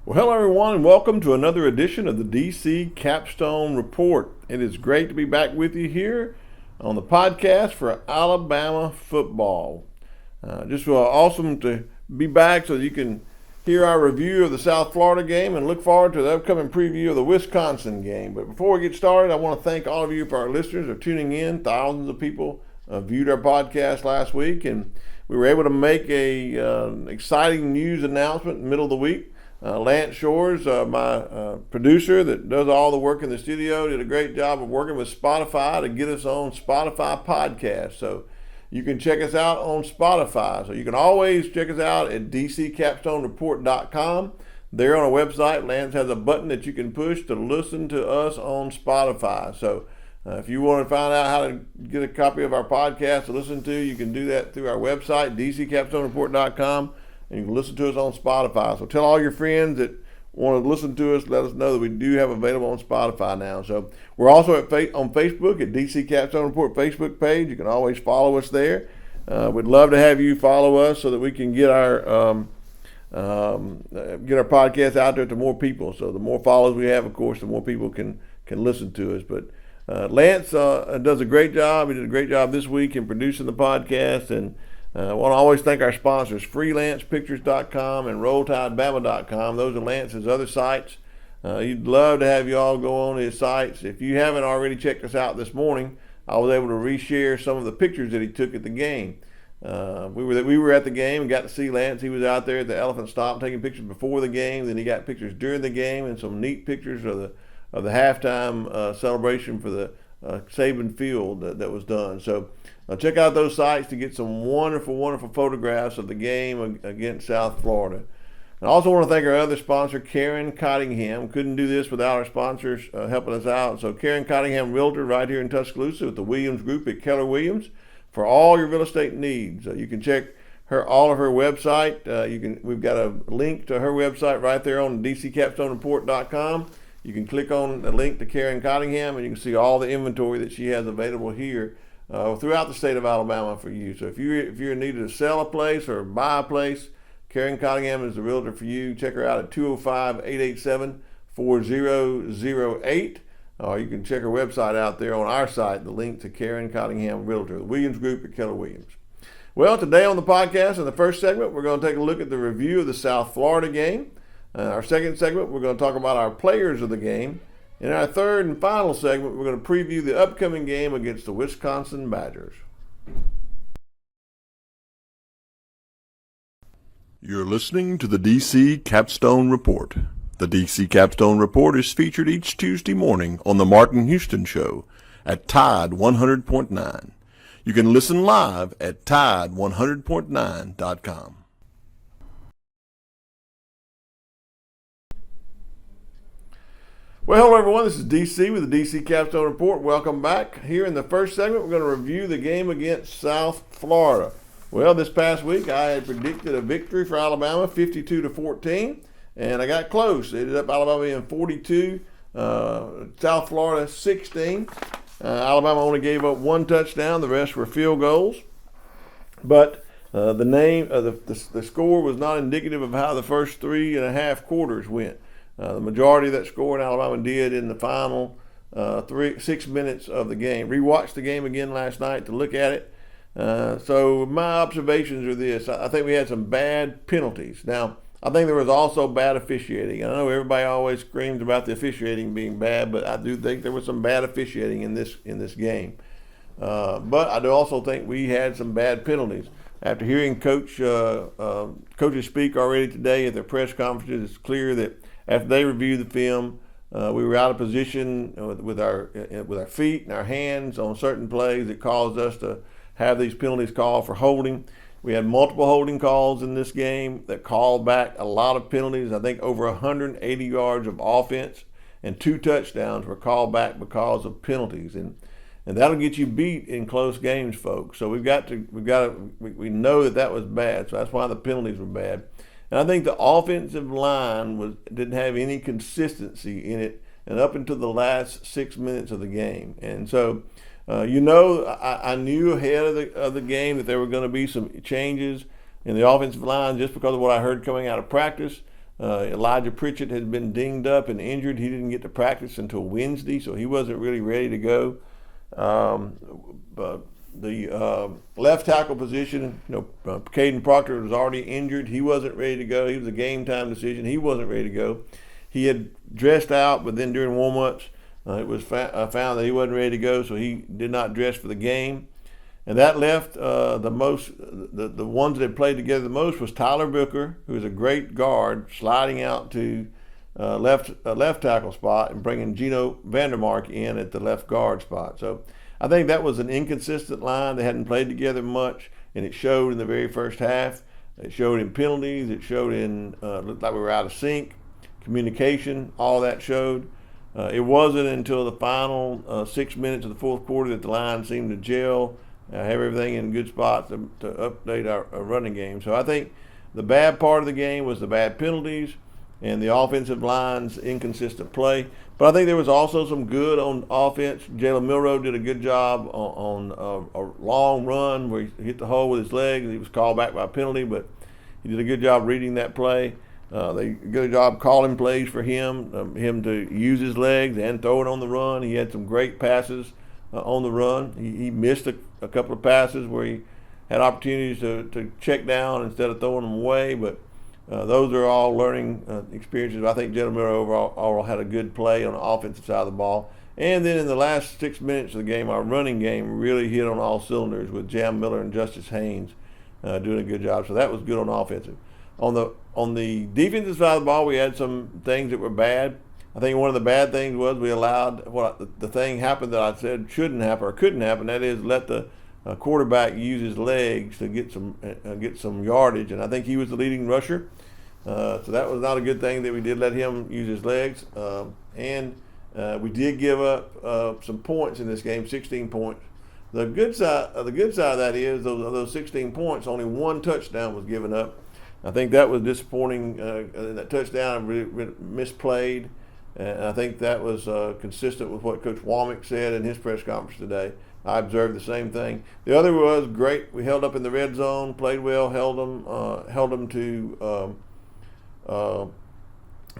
Well, hello everyone, and welcome to another edition of the DC Capstone Report. It is great to be back with you here on the podcast for Alabama football. Just awesome to be back so that you can hear our review of the South Florida game and look forward to the upcoming preview of the Wisconsin game. But before we get started, I want to thank all of you for our listeners of tuning in. Thousands of people viewed our podcast last week, and we were able to make an exciting news announcement in the middle of the week. Lance Shores, my producer that does all the work in the studio, did a great job of working with Spotify to get us on Spotify podcast. So you can check us out on Spotify. So you can always check us out at dccapstonereport.com. There on our website, Lance has a button that you can push to listen to us on Spotify. So if you want to find out how to get a copy of our podcast to listen to, you can do that through our website, dccapstonereport.com. And you can listen to us on Spotify. So tell all your friends that want to listen to us, let us know that we do have available on Spotify now. So we're also on Facebook at DC Capstone Report Facebook page. You can always follow us there. We'd love to have you follow us so that we can get our podcast out there to more people. So the more followers we have, of course, the more people can listen to us. But Lance does a great job. He did a great job this week in producing the podcast, and I want to always thank our sponsors, freelancepictures.com and rolltidebama.com. Those are Lance's other sites. He'd love to have you all go on his sites. If you haven't already checked us out this morning, I was able to reshare some of the pictures that he took at the game. We were at the game and got to see Lance. He was out there at the Elephant Stomp taking pictures before the game. Then he got pictures during the game and some neat pictures of the halftime celebration for the Saban Field that was done. So check out those sites to get some wonderful, wonderful photographs of the game against South Florida. I also want to thank our other sponsor, Kennan Cottingham. Couldn't do this without our sponsors helping us out. So Kennan Cottingham Realtor right here in Tuscaloosa with the Williams Group at Keller Williams for all your real estate needs. You can check all of her website. We've got a link to her website right there on dccapstonereport.com. You can click on the link to Kennan Cottingham and you can see all the inventory that she has available here throughout the state of Alabama for you. So if you're in need to sell a place or buy a place, Kennan Cottingham is the realtor for you. Check her out at 205-887-4008. Or you can check her website out there on our site, the link to Kennan Cottingham Realtor, the Williams Group at Keller Williams. Well, today on the podcast, in the first segment, we're going to take a look at the review of the South Florida game. Our second segment, we're going to talk about our players of the game. In our third and final segment, we're going to preview the upcoming game against the Wisconsin Badgers. You're listening to the DC Capstone Report. The DC Capstone Report is featured each Tuesday morning on the Martin Houston Show at Tide 100.9. You can listen live at Tide100.9.com. Well, hello everyone, this is DC with the DC Capstone Report. Welcome back. Here in the first segment, we're going to review the game against South Florida. Well, this past week, I had predicted a victory for Alabama, 52-14, and I got close. It ended up Alabama being 42, South Florida 16. Alabama only gave up one touchdown. The rest were field goals. But the score was not indicative of how the first 3.5 quarters went. The majority of that score in Alabama did in the final 6 minutes of the game. Rewatched the game again last night to look at it. So my observations are this. I think we had some bad penalties. Now, I think there was also bad officiating. I know everybody always screams about the officiating being bad, but I do think there was some bad officiating in this game. But I do also think we had some bad penalties. After hearing coaches speak already today at their press conferences, it's clear that after they reviewed the film, we were out of position with our feet and our hands on certain plays that caused us to have these penalties called for holding. We had multiple holding calls in this game that called back a lot of penalties. I think over 180 yards of offense and 2 touchdowns were called back because of penalties, and that'll get you beat in close games, folks. So we know that was bad. So that's why the penalties were bad. And I think the offensive line didn't have any consistency in it, and up until the last 6 minutes of the game. And so, I knew ahead of the game that there were going to be some changes in the offensive line just because of what I heard coming out of practice. Elijah Pritchett has been dinged up and injured. He didn't get to practice until Wednesday, so he wasn't really ready to go. But the left tackle position, Caden Proctor was already injured. He wasn't ready to go. He was a game time decision. He wasn't ready to go. He had dressed out, but then during warm-ups, it was found that he wasn't ready to go, so he did not dress for the game. And that left the ones that had played together the most was Tyler Booker, who is a great guard, sliding out to left tackle spot and bringing Gino Vandermark in at the left guard spot. So I think that was an inconsistent line. They hadn't played together much, and it showed in the very first half. It showed in penalties. It showed in looked like we were out of sync. Communication, all that showed. It wasn't until the final 6 minutes of the fourth quarter that the line seemed to gel, have everything in good spots to update our running game. So I think the bad part of the game was the bad penalties and the offensive line's inconsistent play. But I think there was also some good on offense. Jalen Milroe did a good job on a long run where he hit the hole with his legs. He was called back by a penalty, but he did a good job reading that play. They did a good job calling plays for him to use his legs and throw it on the run. He had some great passes on the run. He missed a couple of passes where he had opportunities to check down instead of throwing them away, but those are all learning experiences. I think Jalen Miller overall had a good play on the offensive side of the ball. And then in the last 6 minutes of the game, our running game really hit on all cylinders with Jam Miller and Justice Haynes doing a good job. So that was good on offensive. On the defensive side of the ball, we had some things that were bad. I think one of the bad things was we allowed the thing happened that I said shouldn't happen or couldn't happen. That is, let the quarterback use his legs to get some yardage, and I think he was the leading rusher. So that was not a good thing that we did let him use his legs. And we did give up some points in this game, 16 points. The good side of that is those 16 points, only one touchdown was given up. I think that was disappointing. That touchdown really misplayed. And I think that was consistent with what Coach Womack said in his press conference today. I observed the same thing. The other was great. We held up in the red zone, played well, held them to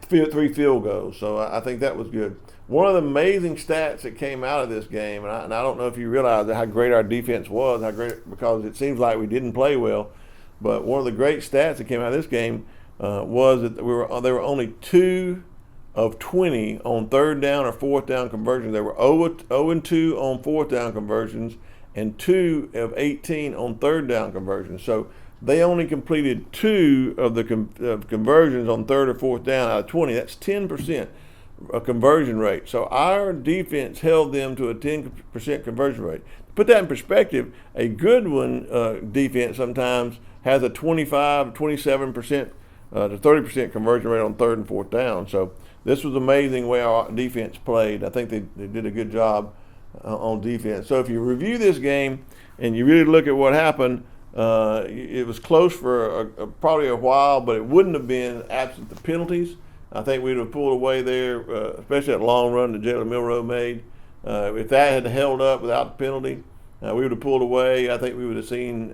3 field goals. So I think that was good. One of the amazing stats that came out of this game, and I don't know if you realize how great our defense was, because it seems like we didn't play well. But one of the great stats that came out of this game was that there were only 2 of 20 on third down or fourth down conversions. There were 0-2 on fourth down conversions and 2 of 18 on third down conversions. So they only completed 2 of the conversions on third or fourth down out of 20. That's 10% conversion rate. So our defense held them to a 10% conversion rate. To put that in perspective, a good one defense sometimes has a 25, 27% to 30% conversion rate on third and fourth down. So this was amazing the way our defense played. I think they did a good job on defense. So if you review this game and you really look at what happened, it was close for probably a while, but it wouldn't have been absent the penalties. I think we'd have pulled away there, especially that long run that Jalen Milroe made. If that had held up without the penalty, we would have pulled away. I think we would have seen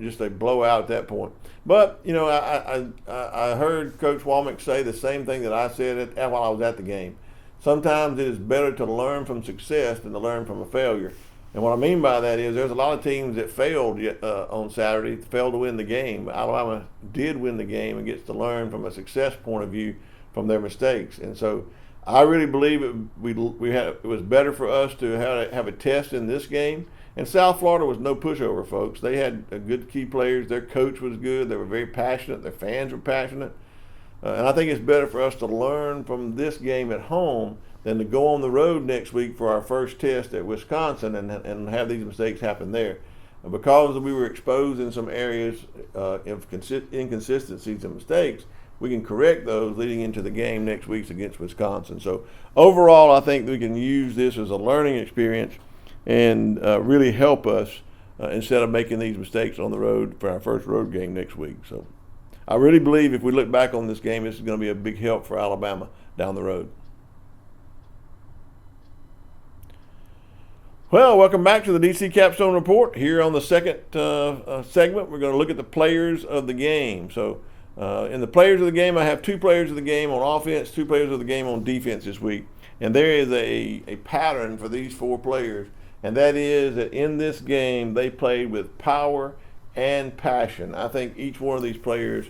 just a blowout at that point. But, I heard Coach Womack say the same thing that I said while I was at the game. Sometimes it is better to learn from success than to learn from a failure. And what I mean by that is there's a lot of teams that failed on Saturday, failed to win the game. Alabama did win the game and gets to learn from a success point of view from their mistakes. And so I really believe it was better for us to have a test in this game. And South Florida was no pushover, folks. They had good key players. Their coach was good. They were very passionate. Their fans were passionate. And I think it's better for us to learn from this game at home than to go on the road next week for our first test at Wisconsin and have these mistakes happen there. Because we were exposed in some areas of inconsistencies and mistakes, we can correct those leading into the game next week against Wisconsin. So overall, I think we can use this as a learning experience and really help us instead of making these mistakes on the road for our first road game next week. So I really believe if we look back on this game, this is going to be a big help for Alabama down the road. Well, welcome back to the DC Capstone Report. Here on the second segment, we're going to look at the players of the game. So In the players of the game, I have 2 players of the game on offense, 2 players of the game on defense this week. And there is a pattern for these 4 players, and that is that in this game they played with power and passion. I think each one of these players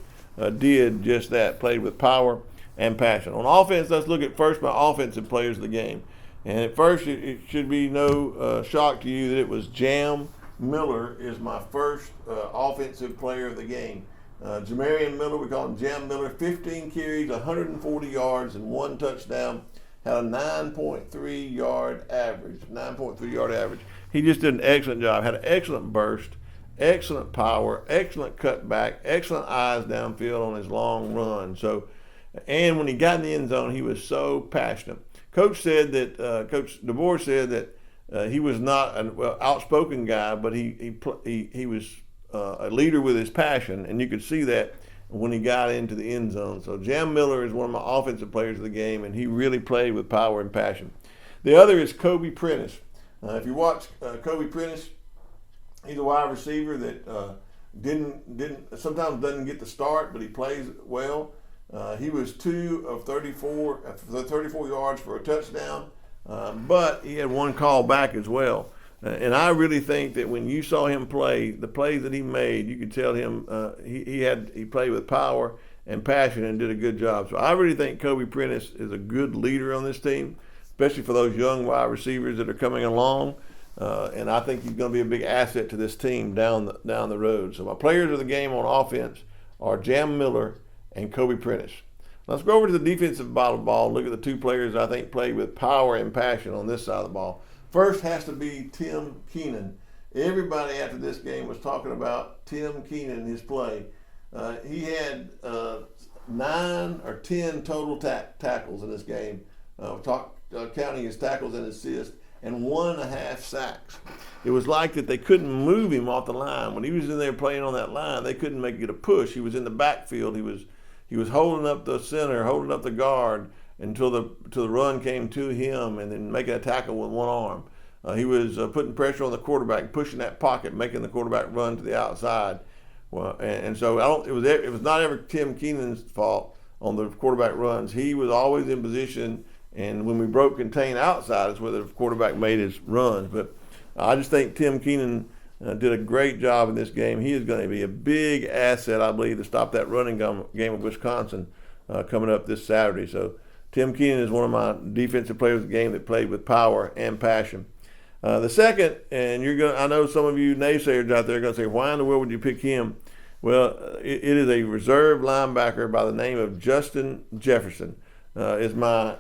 did just that, played with power and passion. On offense, let's look at first my offensive players of the game. And at first, it should be no shock to you that it was Jam Miller is my first offensive player of the game. Jamarian Miller, we call him Jam Miller, 15 carries, 140 yards, and 1 touchdown. Had a 9.3 yard average. He just did an excellent job. Had an excellent burst, excellent power, excellent cutback, excellent eyes downfield on his long run. So, and when he got in the end zone, he was so passionate. Coach DeBoer said that he was not an outspoken guy, but he was a leader with his passion, and you could see that when he got into the end zone. So Jam Miller is one of my offensive players of the game, and he really played with power and passion. The other is Kobe Prentice. If you watch Kobe Prentice, he's a wide receiver that sometimes doesn't get the start, but he plays well. He was 2 of 34 yards for a touchdown, but he had 1 call back as well. And I really think that when you saw him play, the plays that he made, you could tell him he played with power and passion and did a good job. So I really think Kobe Prentice is a good leader on this team, especially for those young wide receivers that are coming along. And I think he's going to be a big asset to this team down the road. So my players of the game on offense are Jam Miller and Kobe Prentice. Let's go over to the defensive side of the ball. Look at the 2 players I think played with power and passion on this side of the ball. First has to be Tim Kennan. Everybody after this game was talking about Tim Kennan and his play. He had 9 or 10 total tackles in this game, counting his tackles and assists, and 1.5 sacks. It was like that they couldn't move him off the line. When he was in there playing on that line, they couldn't get a push. He was in the backfield. He was holding up the center, holding up the guard, until the run came to him, and then making a tackle with 1 arm. He was putting pressure on the quarterback, pushing that pocket, making the quarterback run to the outside. Well, and so it was not ever Tim Kennan's fault on the quarterback runs. He was always in position, and when we broke contain outside is where the quarterback made his runs. But I just think Tim Kennan did a great job in this game. He is going to be a big asset, I believe, to stop that running game of Wisconsin coming up this Saturday. So Tim Kennan is one of my defensive players of the game that played with power and passion. The second, and I know some of you naysayers out there are going to say, why in the world would you pick him? Well, it is a reserve linebacker by the name of Justin Jefferson. Is my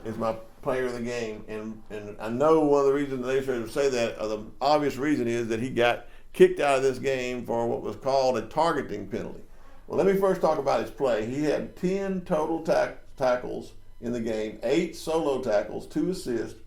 player of the game, and I know one of the reasons the naysayers say that, the obvious reason is that he got kicked out of this game for what was called a targeting penalty. Well, let me first talk about his play. He had 10 total tackles in the game, 8 solo tackles, 2 assists,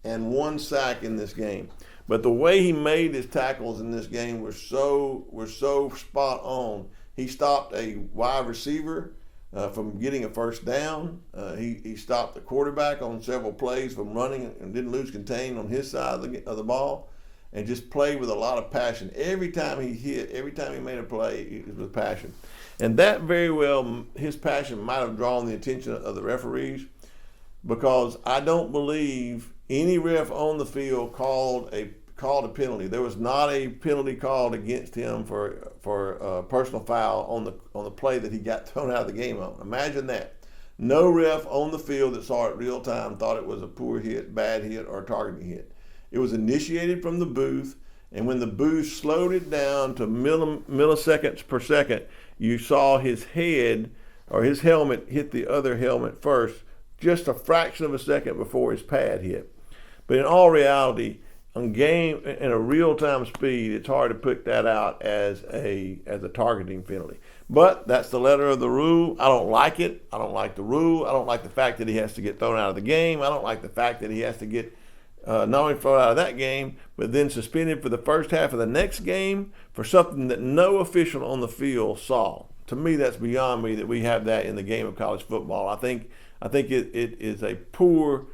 and 1 sack in this game. But the way he made his tackles in this game were so spot on. He stopped a wide receiver from getting a first down. He stopped the quarterback on several plays from running and didn't lose contain on his side of the ball, and just played with a lot of passion. Every time he hit, every time he made a play, it was with passion. And that very well, his passion might have drawn the attention of the referees, because I don't believe any ref on the field called a penalty. There was not a penalty called against him for a personal foul on the play that he got thrown out of the game on. Imagine that. No ref on the field that saw it real time thought it was a poor hit, bad hit, or a targeting hit. It was initiated from the booth, and when the booth slowed it down to milliseconds per second, you saw his head or his helmet hit the other helmet first, just a fraction of a second before his pad hit. But in all reality, in a real-time speed, it's hard to put that out as a targeting penalty. But that's the letter of the rule. I don't like it. I don't like the rule. I don't like the fact that he has to get thrown out of the game. I don't like the fact that he has to get not only thrown out of that game, but then suspended for the first half of the next game for something that no official on the field saw. To me, that's beyond me that we have that in the game of college football. I think it is a poor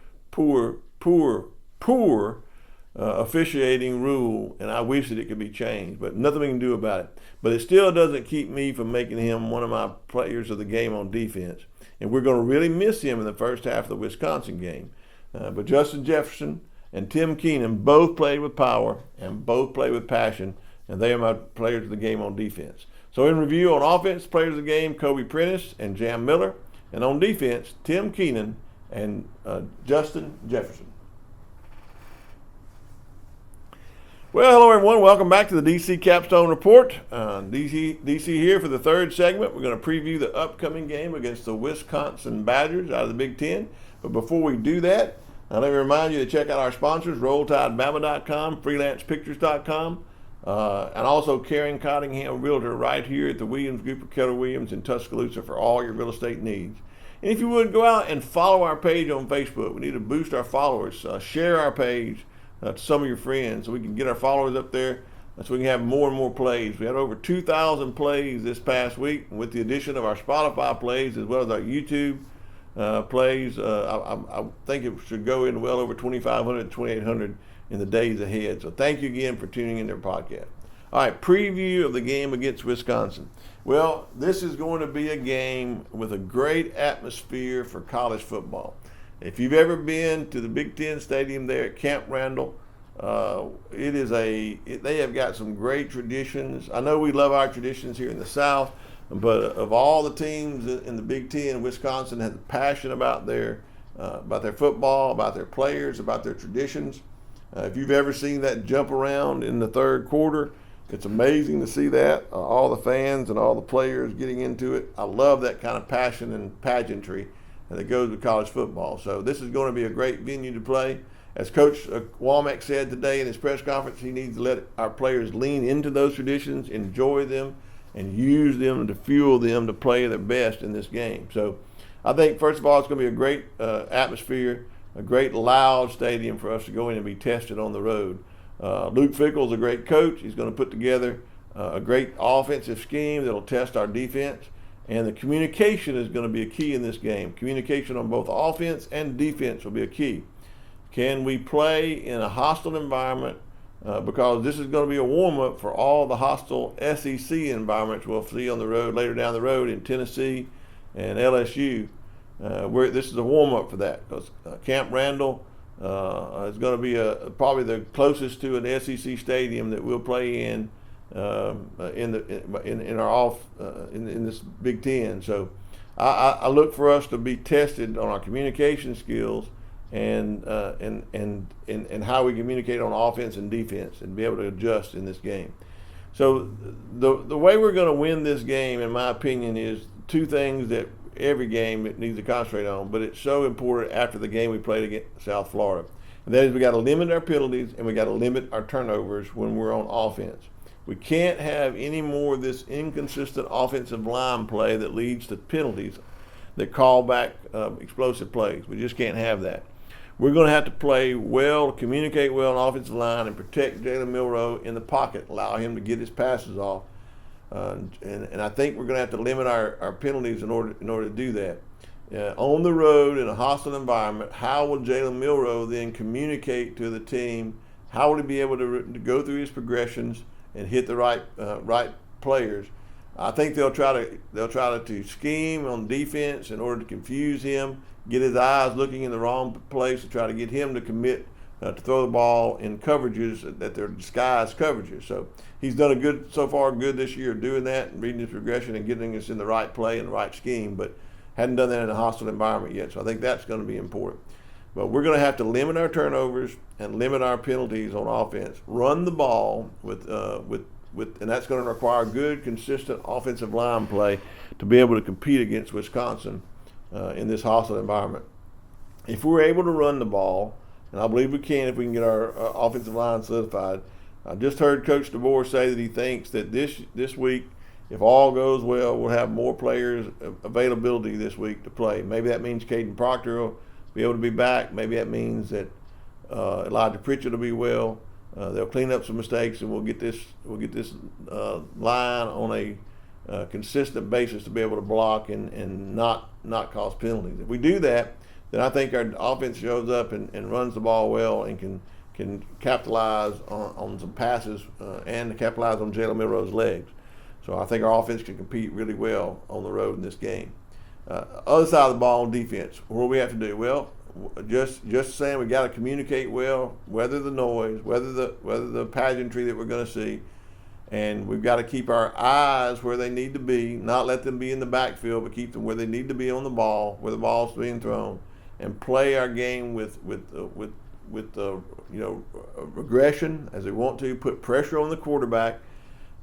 officiating rule, and I wish that it could be changed, but nothing we can do about it. But it still doesn't keep me from making him one of my players of the game on defense. And we're going to really miss him in the first half of the Wisconsin game. But Justin Jefferson and Tim Kennan both played with power and both played with passion, and they are my players of the game on defense. So in review, on offense, players of the game, Prentice and Jam Miller. And on defense, Tim Kennan and Justin Jefferson. Well, hello everyone. Welcome back to the DC Capstone Report. DC here for the third segment. We're going to preview the upcoming game against the Wisconsin Badgers out of the Big Ten. But before we do that, let me remind you to check out our sponsors, RollTideBama.com, FreelancePictures.com, and also Karen Cottingham Realtor right here at the Williams Group of Keller Williams in Tuscaloosa for all your real estate needs. And if you would, go out and follow our page on Facebook. We need to boost our followers. Share our page to some of your friends so we can get our followers up there so we can have more and more plays. We had over 2,000 plays this past week with the addition of our Spotify plays as well as our YouTube plays. I think it should go in well over 2,500, 2,800 in the days ahead. So thank you again for tuning in to our podcast. All right, preview of the game against Wisconsin. Well, this is going to be a game with a great atmosphere for college football. If you've ever been to the Big Ten Stadium there at Camp Randall, they have got some great traditions. I know we love our traditions here in the South, but of all the teams in the Big Ten, Wisconsin has a passion about their football, about their players, about their traditions. If you've ever seen that jump around in the third quarter, it's amazing to see that, all the fans and all the players getting into it. I love that kind of passion and pageantry that goes with college football. So this is going to be a great venue to play. As Coach Womack said today in his press conference, he needs to let our players lean into those traditions, enjoy them, and use them to fuel them to play their best in this game. So I think, first of all, it's going to be a great atmosphere, a great loud stadium for us to go in and be tested on the road. Luke Fickell's a great coach. He's going to put together a great offensive scheme that will test our defense. And the communication is going to be a key in this game. Communication on both offense and defense will be a key. Can we play in a hostile environment? Because this is going to be a warm-up for all the hostile SEC environments we'll see on the road later down the road in Tennessee and LSU. This is a warm-up for that because Camp Randall is going to be probably the closest to an SEC stadium that we'll play in this Big Ten. So I look for us to be tested on our communication skills and how we communicate on offense and defense and be able to adjust in this game. So the way we're going to win this game, in my opinion, is two things that every game needs to concentrate on, but it's so important after the game we played against South Florida. And that is we got to limit our penalties and we got to limit our turnovers when we're on offense. We can't have any more of this inconsistent offensive line play that leads to penalties that call back explosive plays. We just can't have that. We're going to have to play well, communicate well on offensive line, and protect Jalen Milroe in the pocket, allow him to get his passes off. And I think we're going to have to limit our penalties in order to do that. On the road in a hostile environment, how will Jalen Milroe then communicate to the team? How will he be able to go through his progressions and hit the right players? I think they'll try to scheme on defense in order to confuse him, get his eyes looking in the wrong place to try to get him to commit to throw the ball in coverages that they're disguised coverages. So he's done so far this year doing that and reading his progression and getting us in the right play and the right scheme, but hadn't done that in a hostile environment yet. So I think that's going to be important. But we're going to have to limit our turnovers and limit our penalties on offense. Run the ball and that's going to require good, consistent offensive line play to be able to compete against Wisconsin in this hostile environment. If we're able to run the ball, and I believe we can if we can get our offensive line solidified. I just heard Coach DeBoer say that he thinks that this week, if all goes well, we'll have more players availability this week to play. Maybe that means Caden Proctor will be able to be back. Maybe that means that Elijah Pritchett will be well. They'll clean up some mistakes, and we'll get this line on a consistent basis to be able to block and not cause penalties. If we do that, then I think our offense shows up and runs the ball well and can can capitalize on some passes and to capitalize on Jalen Milroe's legs. So I think our offense can compete really well on the road in this game. Other side of the ball, defense. What do we have to do? Well, just saying we got to communicate well, weather the noise, weather the pageantry that we're going to see, and we've got to keep our eyes where they need to be, not let them be in the backfield, but keep them where they need to be on the ball, where the ball's being thrown, and play our game with regression as they want to, put pressure on the quarterback,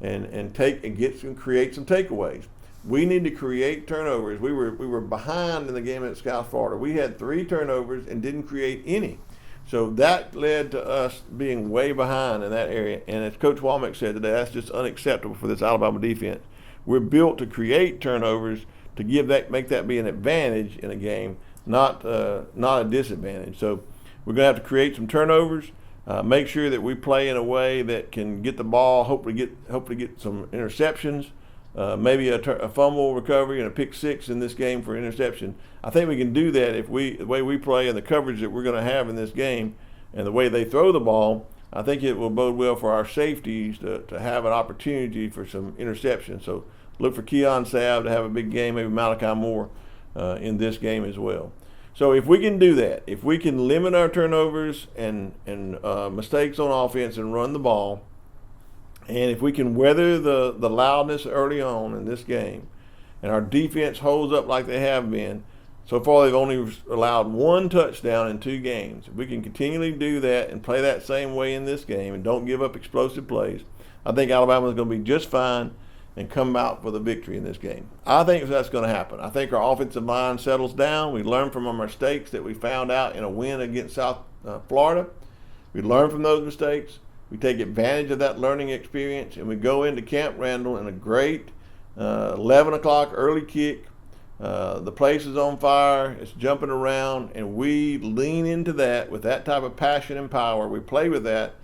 and create some takeaways. We need to create turnovers. We were behind in the game at South Florida. We had 3 turnovers and didn't create any. So that led to us being way behind in that area. And as Coach Womack said today, that's just unacceptable for this Alabama defense. We're built to create turnovers to make that be an advantage in a game, not a disadvantage. So we're going to have to create some turnovers, make sure that we play in a way that can get the ball, hopefully get some interceptions. Maybe a fumble recovery and a pick 6 in this game for interception. I think we can do that the way we play and the coverage that we're going to have in this game and the way they throw the ball. I think it will bode well for our safeties to have an opportunity for some interceptions. So look for Keon Sabb to have a big game, maybe Malachi Moore in this game as well. So if we can do that, if we can limit our turnovers and mistakes on offense and run the ball, and if we can weather the loudness early on in this game, and our defense holds up like they have been, so far they've only allowed 1 touchdown in 2 games. If we can continually do that and play that same way in this game and don't give up explosive plays, I think Alabama's going to be just fine and come out with a victory in this game. I think that's going to happen. I think our offensive line settles down. We learn from our mistakes that we found out in a win against South Florida. We learn from those mistakes. We take advantage of that learning experience, and we go into Camp Randall in a great 11 o'clock early kick. The place is on fire. It's jumping around, and we lean into that with that type of passion and power. We play with that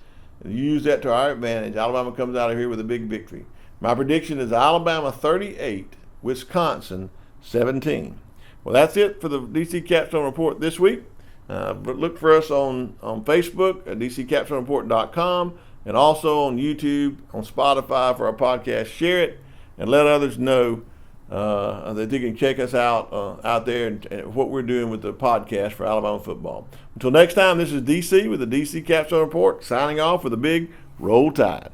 and use that to our advantage. Alabama comes out of here with a big victory. My prediction is Alabama 38, Wisconsin 17. Well, that's it for the DC Capstone Report this week. But look for us on Facebook at dccapstonreport.com and also on YouTube, on Spotify for our podcast. Share it and let others know that they can check us out there and what we're doing with the podcast for Alabama football. Until next time, this is DC with the DC Capstone Report signing off with a big Roll Tide.